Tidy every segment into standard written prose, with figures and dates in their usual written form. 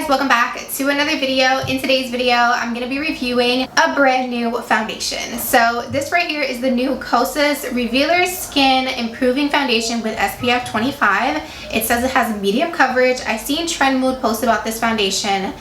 guys, welcome back to another video. In today's video, I'm going to be reviewing a brand new foundation. So this right here is the new Kosas Revealer Skin Improving Foundation with SPF 25. It says it has medium coverage. I seen Trend Mood post about this foundation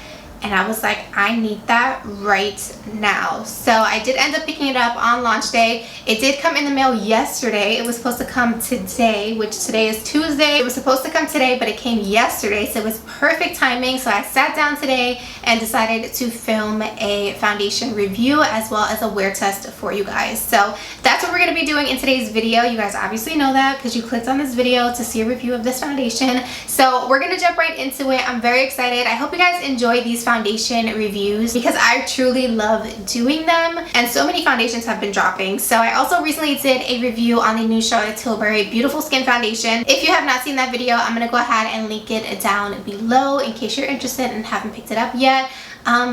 and I was like, I need that right now. So I did end up picking it up on launch day. It did come in the mail yesterday. It was supposed to come today, which today is Tuesday. It was supposed to come today, but it came yesterday, so it was perfect timing. So I sat down today and decided to film a foundation review as well as a wear test for you guys. So that's what we're going to be doing in today's video. You guys obviously know that because you clicked on this video to see a review of this foundation. So we're going to jump right into it. I'm very excited. I hope you guys enjoy these foundation reviews because I truly love doing them, and so many foundations have been dropping. So I also recently did a review on the new Charlotte Tilbury Beautiful Skin Foundation. If you have not seen that video, I'm going to go ahead and link it down below in case you're interested and haven't picked it up yet.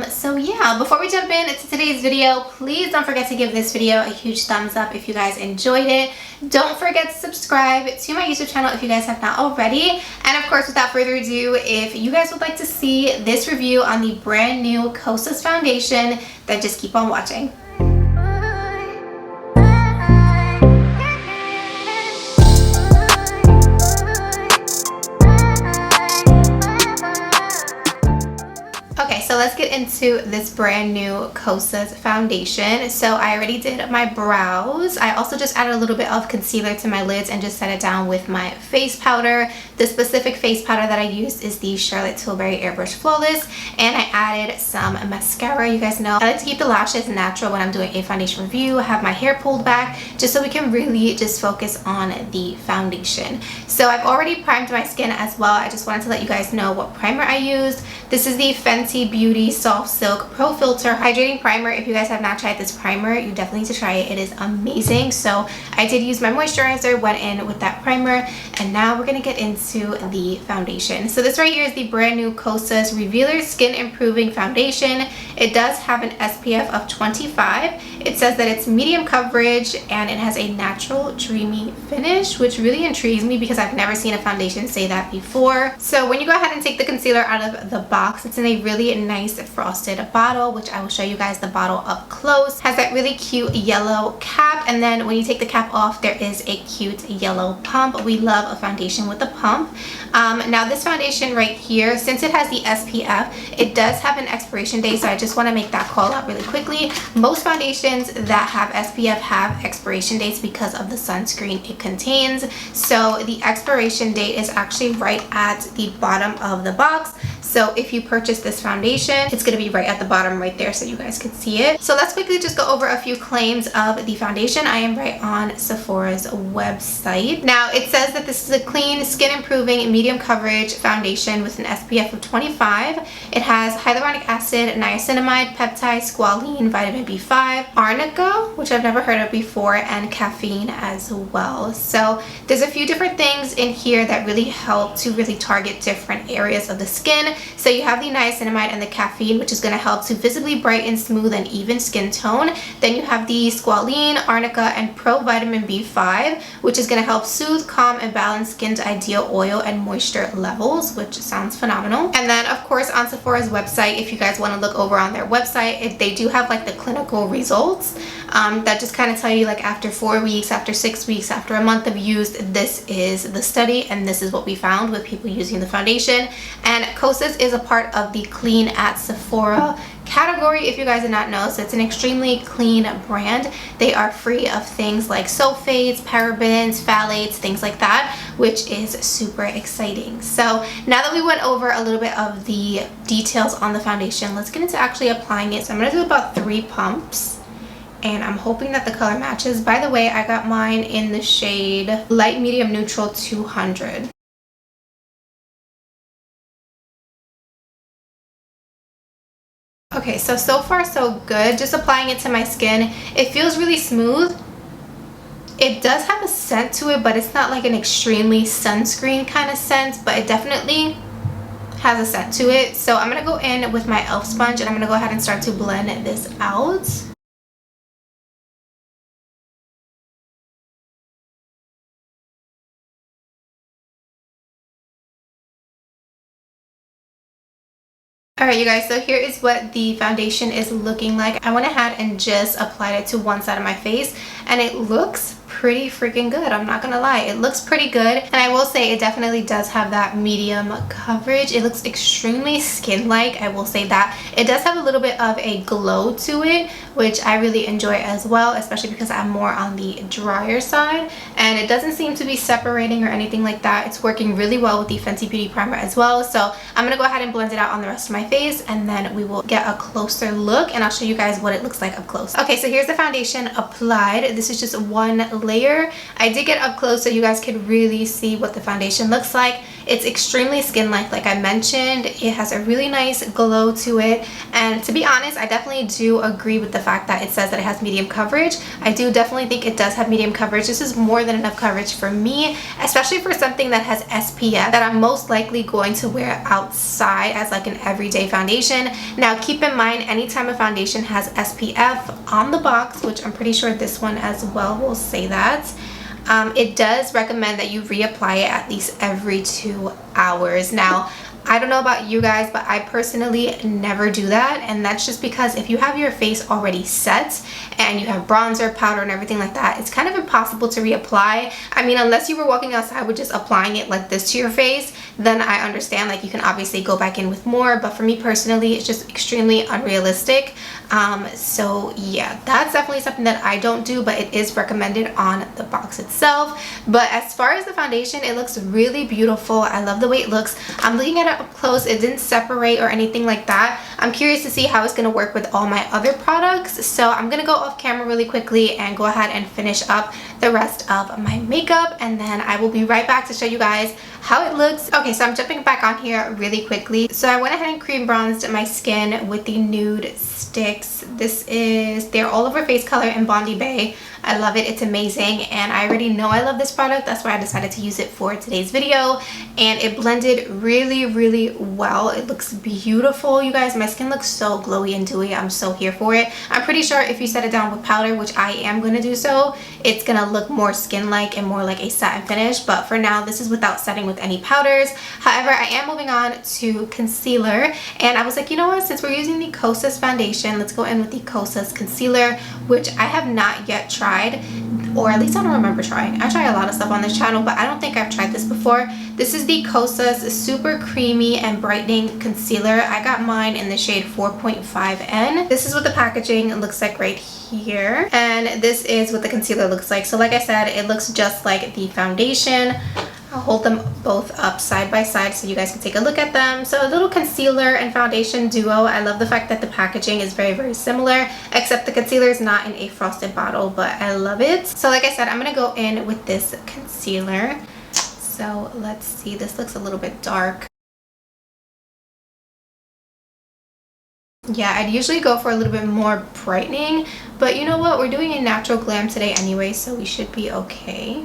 So yeah, before we jump into today's video, please don't forget to give this video a huge thumbs up if you guys enjoyed it. Don't forget to subscribe to my YouTube channel if you guys have not already. And of course, without further ado, if you guys would like to see this review on the brand new Kosas foundation, then just keep on watching. Okay, so let's get into this brand new Kosas foundation. So I already did my brows. I also just added a little bit of concealer to my lids and just set it down with my face powder. The specific face powder that I used is the Charlotte Tilbury Airbrush Flawless, and I added some mascara. You guys know I like to keep the lashes natural when I'm doing a foundation review. I have my hair pulled back just so we can really just focus on the foundation. So I've already primed my skin as well. I just wanted to let you guys know what primer I used. This is the Fenty Beauty Soft Silk Pro Filter Hydrating Primer. If you guys have not tried this primer, you definitely need to try it. It is amazing. So I did use my moisturizer, went in with that primer, and now we're going to get into the foundation. So this right here is the brand new Kosas Revealer Skin Improving Foundation. It does have an SPF of 25. It says that it's medium coverage and it has a natural dreamy finish, which really intrigues me because I've never seen a foundation say that before. So when you go ahead and take the concealer out of the box, it's in a really nice frosted bottle, which I will show you guys the bottle up close. Has that really cute yellow cap, and then when you take the cap off, there is a cute yellow pump. We love a foundation with a pump. Now this foundation right here, since it has the SPF, it does have an expiration date, so I just want to make that call out really quickly. Most foundations that have SPF have expiration dates because of the sunscreen it contains. So the expiration date is actually right at the bottom of the box. So if you purchase this foundation, it's going to be right at the bottom right there so you guys can see it. So let's quickly just go over a few claims of the foundation. I am right on Sephora's website. Now it says that this is a clean, skin improving, medium coverage foundation with an SPF of 25. It has hyaluronic acid, niacinamide, peptide, squalene, vitamin B5, arnica, which I've never heard of before, and caffeine as well. So there's a few different things in here that really help to really target different areas of the skin. So you have the niacinamide and the caffeine, which is going to help to visibly brighten, smooth, and even skin tone. Then you have the squalene, arnica, and pro vitamin B5, which is going to help soothe, calm, and balance skin's ideal oil and moisture levels, which sounds phenomenal. And then of course on Sephora's website, if you guys want to look over on their website, they do have like the clinical results that just kind of tell you like after 4 weeks, after 6 weeks, after a month of use, this is the study and this is what we found with people using the foundation. And Kosas is a part of the Clean at Sephora category, if you guys did not know. So it's an extremely clean brand. They are free of things like sulfates, parabens, phthalates, things like that, which is super exciting. So now that we went over a little bit of the details on the foundation, let's get into actually applying it. So I'm going to do about 3 pumps, and I'm hoping that the color matches. By the way, I got mine in the shade Light Medium Neutral 200. Okay, so far so good. Just applying it to my skin. It feels really smooth. It does have a scent to it, but it's not like an extremely sunscreen kind of scent, but it definitely has a scent to it. So I'm going to go in with my e.l.f. sponge and I'm going to go ahead and start to blend this out. Alright you guys, so here is what the foundation is looking like. I went ahead and just applied it to one side of my face and it looks pretty freaking good. I'm not gonna lie, it looks pretty good, and I will say it definitely does have that medium coverage. It looks extremely skin-like, I will say that. It does have a little bit of a glow to it, which I really enjoy as well, especially because I'm more on the drier side, and it doesn't seem to be separating or anything like that. It's working really well with the Fenty Beauty primer as well. So I'm gonna go ahead and blend it out on the rest of my face, and then we will get a closer look and I'll show you guys what it looks like up close. Okay, so here's the foundation applied. This is just one layer. I did get up close so you guys could really see what the foundation looks like. It's extremely skin-like I mentioned. It has a really nice glow to it, and to be honest, I definitely do agree with the fact that it says that it has medium coverage. I do definitely think it does have medium coverage. This is more than enough coverage for me, especially for something that has SPF that I'm most likely going to wear outside as like an everyday foundation. Now keep in mind, anytime a foundation has SPF on the box, which I'm pretty sure this one as well will say that, it does recommend that you reapply it at least every 2 hours. Now I don't know about you guys, but I personally never do that, and that's just because if you have your face already set and you have bronzer, powder, and everything like that, it's kind of impossible to reapply. I mean, unless you were walking outside with just applying it like this to your face, then I understand, like, you can obviously go back in with more, but for me personally, it's just extremely unrealistic. So yeah, that's definitely something that I don't do, but it is recommended on the box itself. But as far as the foundation, it looks really beautiful. I love the way it looks. I'm looking at it up close. It didn't separate or anything like that. I'm curious to see how it's going to work with all my other products, so I'm going to go off camera really quickly and go ahead and finish up the rest of my makeup, and then I will be right back to show you guys how it looks. Okay, so I'm jumping back on here really quickly. So I went ahead and cream bronzed my skin with the nude sticks. They're all over face color in Bondi Bay. I love it. It's amazing, and I already know I love this product. That's why I decided to use it for today's video, and it blended really well. It looks beautiful, you guys. My skin looks so glowy and dewy. I'm so here for it. I'm pretty sure if you set it down with powder, which I am going to do so, it's going to look more skin-like and more like a satin finish, but for now this is without setting with any powders. However, I am moving on to concealer, and I was like, you know what, since we're using the Kosas foundation, let's go in with the Kosas concealer, which I have not yet tried, or at least I don't remember trying. I try a lot of stuff on this channel, but I don't think I've tried this before. This is the Kosas Super Creamy and Brightening Concealer. I got mine in the shade 4.5N. This is what the packaging looks like right here, and this is what the concealer looks like. So like I said, it looks just like the foundation. I'll hold them both up side by side so you guys can take a look at them. So a little concealer and foundation duo. I love the fact that the packaging is very similar, except the concealer is not in a frosted bottle, but I love it. So like I said, I'm gonna go in with this concealer. So let's see, this looks a little bit dark. Yeah, I'd usually go for a little bit more brightening, but you know what, we're doing a natural glam today anyway, so we should be okay.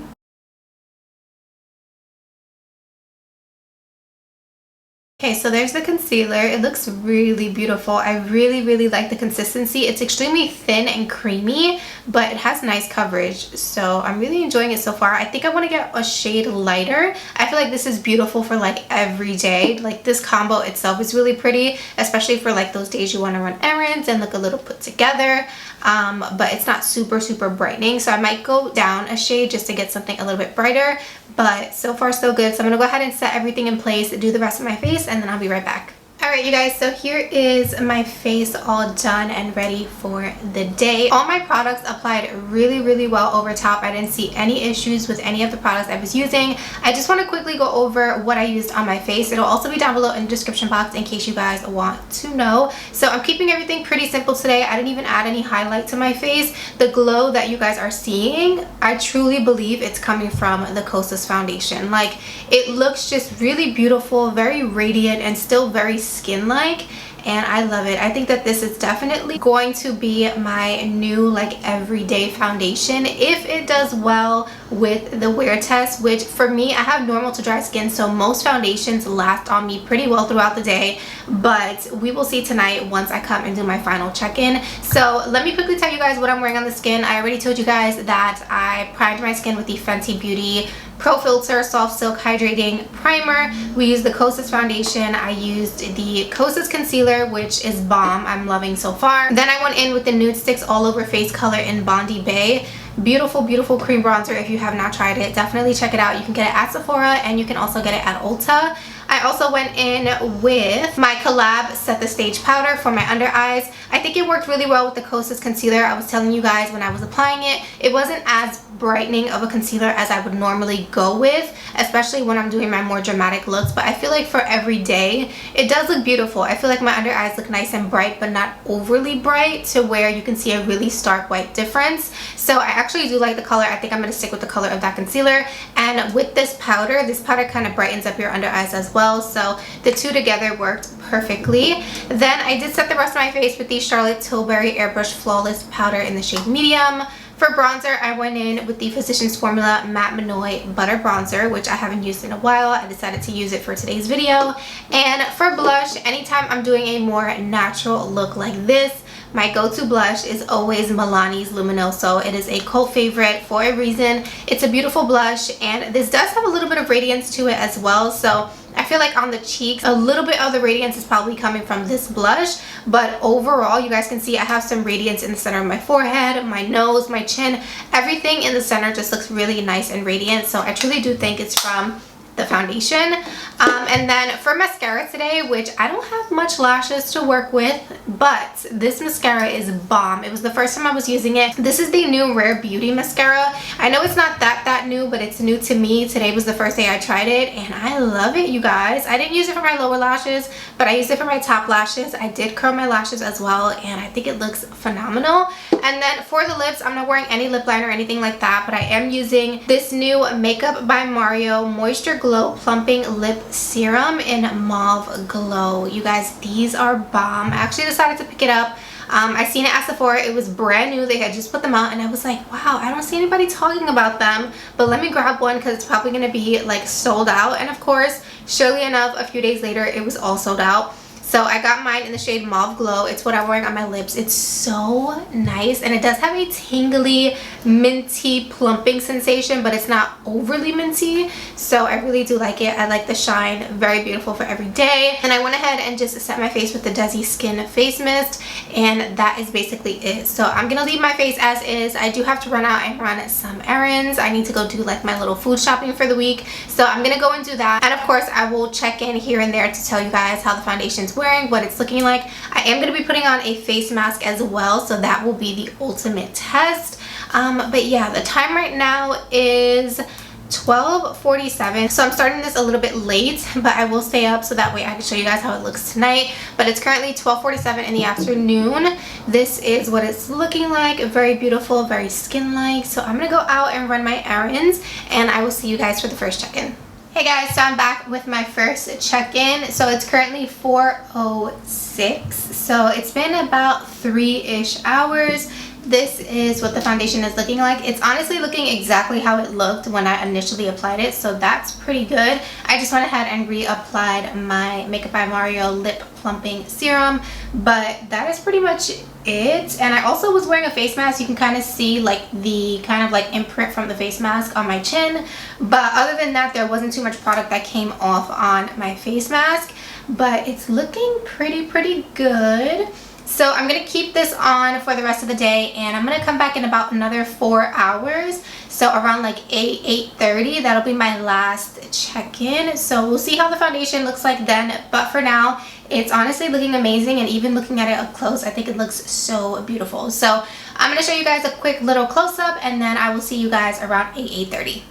Okay, so there's the concealer. It looks really beautiful. I really like the consistency. It's extremely thin and creamy, but it has nice coverage, so I'm really enjoying it so far. I think I want to get a shade lighter. I feel like this is beautiful for like every day. Like, this combo itself is really pretty, especially for like those days you want to run errands and look a little put together, but it's not super brightening, so I might go down a shade just to get something a little bit brighter. But so far so good. So I'm gonna go ahead and set everything in place, do the rest of my face, and then I'll be right back. Alright you guys, so here is my face all done and ready for the day. All my products applied really well over top. I didn't see any issues with any of the products I was using. I just want to quickly go over what I used on my face. It'll also be down below in the description box in case you guys want to know. So I'm keeping everything pretty simple today. I didn't even add any highlight to my face. The glow that you guys are seeing, I truly believe it's coming from the Kosas foundation. Like, it looks just really beautiful, very radiant, and still very skin-like, and I love it. I think that this is definitely going to be my new like everyday foundation if it does well with the wear test, which for me, I have normal to dry skin, so most foundations last on me pretty well throughout the day, but we will see tonight once I come and do my final check-in. So let me quickly tell you guys what I'm wearing on the skin. I already told you guys that I primed my skin with the Fenty Beauty Pro Filter Soft Silk Hydrating Primer. We used the Kosas foundation. I used the Kosas concealer, which is bomb. I'm loving so far. Then I went in with the Nude Sticks All Over Face color in Bondi Bay. Beautiful, beautiful cream bronzer. If you have not tried it, definitely check it out. You can get it at Sephora and you can also get it at Ulta. I also went in with my collab Set the Stage powder for my under eyes. I think it worked really well with the Kosas concealer. I was telling you guys when I was applying it, it wasn't as brightening of a concealer as I would normally go with, especially when I'm doing my more dramatic looks, but I feel like for every day it does look beautiful. I feel like my under eyes look nice and bright, but not overly bright to where you can see a really stark white difference. So I actually do like the color. I think I'm going to stick with the color of that concealer, and with this powder kind of brightens up your under eyes as well, so the two together worked perfectly. Then I did set the rest of my face with the Charlotte Tilbury Airbrush Flawless powder in the shade medium. For bronzer, I went in with the Physicians Formula Matte Minoy Butter Bronzer, which I haven't used in a while. I decided to use it for today's video. And for blush, anytime I'm doing a more natural look like this, my go-to blush is always Milani's Luminoso. It is a cult favorite for a reason. It's a beautiful blush, and this does have a little bit of radiance to it as well. So I feel like on the cheeks, a little bit of the radiance is probably coming from this blush, but overall, you guys can see I have some radiance in the center of my forehead, my nose, my chin. Everything in the center just looks really nice and radiant, so I truly do think it's from the foundation. And then for mascara today, which I don't have much lashes to work with, but this mascara is bomb. It was the first time I was using it. This is the new Rare Beauty mascara. I know it's not that new, but it's new to me. Today was the first day I tried it, and I love it, you guys. I didn't use it for my lower lashes, but I used it for my top lashes. I did curl my lashes as well, and I think it looks phenomenal. And then for the lips, I'm not wearing any lip liner or anything like that, but I am using this new Makeup by Mario Moisture Glow Plumping Lip Serum in Mauve Glow. You guys, these are bomb. I actually decided to pick it up. I seen it at Sephora. It was brand new. They had just put them out, and I was like, wow, I don't see anybody talking about them, but let me grab one because it's probably going to be like sold out. And of course, surely enough, a few days later, it was all sold out. So I got mine in the shade Mauve Glow. It's what I'm wearing on my lips. It's so nice, and it does have a tingly, minty, plumping sensation, but it's not overly minty. So I really do like it. I like the shine. Very beautiful for every day. And I went ahead and just set my face with the Desi Skin Face Mist, and that is basically it. So I'm gonna leave my face as is. I do have to run out and run some errands. I need to go do like my little food shopping for the week. So I'm gonna go and do that. And of course, I will check in here and there to tell you guys how the foundation's wearing, what it's looking like. I am going to be putting on a face mask as well, so that will be the ultimate test. But yeah, the time right now is 12:47, so I'm starting this a little bit late, but I will stay up so that way I can show you guys how it looks tonight. But it's currently 12:47 in the afternoon. This is what it's looking like. Very beautiful, very skin-like. So I'm gonna go out and run my errands, and I will see you guys for the first check-in. Hey guys, so I'm back with my first check-in. So it's currently 4:06, so it's been about 3-ish hours. This is what the foundation is looking like. It's honestly looking exactly how it looked when I initially applied it, so that's pretty good. I just went ahead and reapplied my Makeup by Mario Lip Plumping Serum, but that is pretty much it. And I also was wearing a face mask. You can kind of see like the kind of like imprint from the face mask on my chin, but other than that, there wasn't too much product that came off on my face mask, but it's looking pretty good. So I'm going to keep this on for the rest of the day, and I'm going to come back in about another 4 hours. So around like 8:30, that'll be my last check-in. So we'll see how the foundation looks like then. But for now, it's honestly looking amazing, and even looking at it up close, I think it looks so beautiful. So I'm going to show you guys a quick little close-up, and then I will see you guys around 8:30.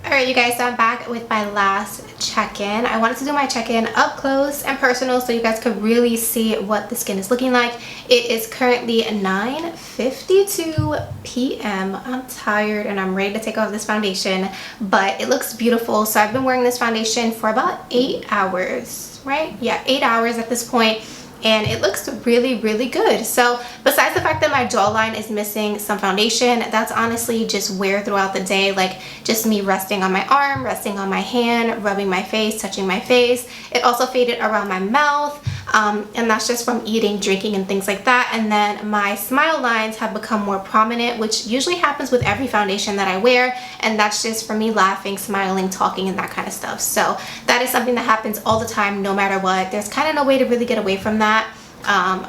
Alright you guys, so I'm back with my last check-in. I wanted to do my check-in up close and personal so you guys could really see what the skin is looking like. It is currently 9:52 p.m. I'm tired and I'm ready to take off this foundation, but it looks beautiful. So I've been wearing this foundation for about 8 hours, right? Yeah, 8 hours at this point. and it looks really, really good. So besides the fact that my jawline is missing some foundation, that's honestly just wear throughout the day, like just me resting on my arm, resting on my hand, rubbing my face, touching my face. It also faded around my mouth, and that's just from eating, drinking, and things like that. And then my smile lines have become more prominent, which usually happens with every foundation that I wear, and that's just from me laughing, smiling, talking, and that kind of stuff. So that is something that happens all the time, no matter what. There's kind of no way to really get away from that.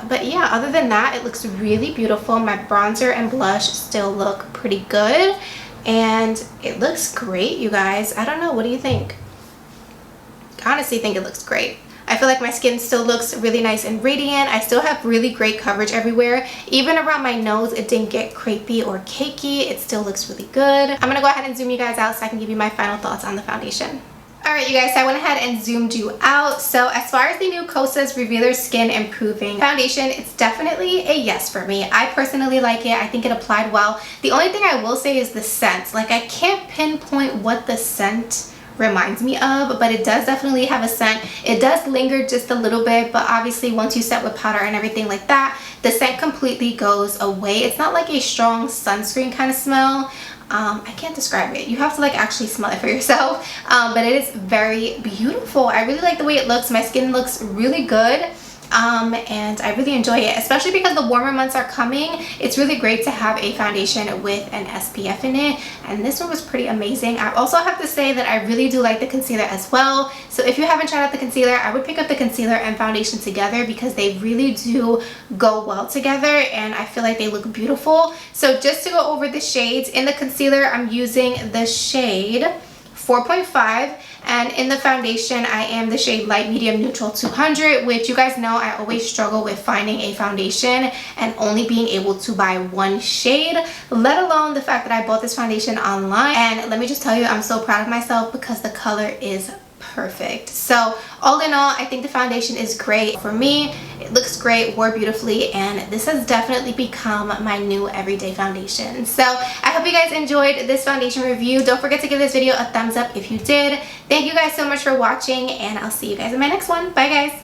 But yeah, other than that, it looks really beautiful. My bronzer and blush still look pretty good, and it looks great, you guys. I don't know, what do you think? I honestly think it looks great. I feel like my skin still looks really nice and radiant. I still have really great coverage everywhere. Even around my nose, it didn't get crepey or cakey. It still looks really good. I'm gonna go ahead and zoom you guys out so I can give you my final thoughts on the foundation. Alright, you guys, so I went ahead and zoomed you out. So as far as the new Kosas Revealer Skin Improving Foundation, it's definitely a yes for me. I personally like it. I think it applied well. The only thing I will say is the scent. Like, I can't pinpoint what the scent reminds me of, but it does definitely have a scent. It does linger just a little bit, but obviously once you set with powder and everything like that, the scent completely goes away. It's not like a strong sunscreen kind of smell. I can't describe it. You have to like actually smell it for yourself, but it is very beautiful. I really like the way it looks. My skin looks really good. And I really enjoy it, especially because the warmer months are coming. It's really great to have a foundation with an SPF in it, and this one was pretty amazing. I also have to say that I really do like the concealer as well. So if you haven't tried out the concealer, I would pick up the concealer and foundation together because they really do go well together, and I feel like they look beautiful. So just to go over the shades, in the concealer I'm using the shade 4.5, and in the foundation I am the shade Light Medium Neutral 200, which you guys know I always struggle with finding a foundation and only being able to buy one shade, let alone the fact that I bought this foundation online. And let me just tell you, I'm so proud of myself because the color is perfect. So all in all, I think the foundation is great for me. It looks great, wore beautifully, and this has definitely become my new everyday foundation. So I hope you guys enjoyed this foundation review. Don't forget to give this video a thumbs up if you did. Thank you guys so much for watching, and I'll see you guys in my next one. Bye guys.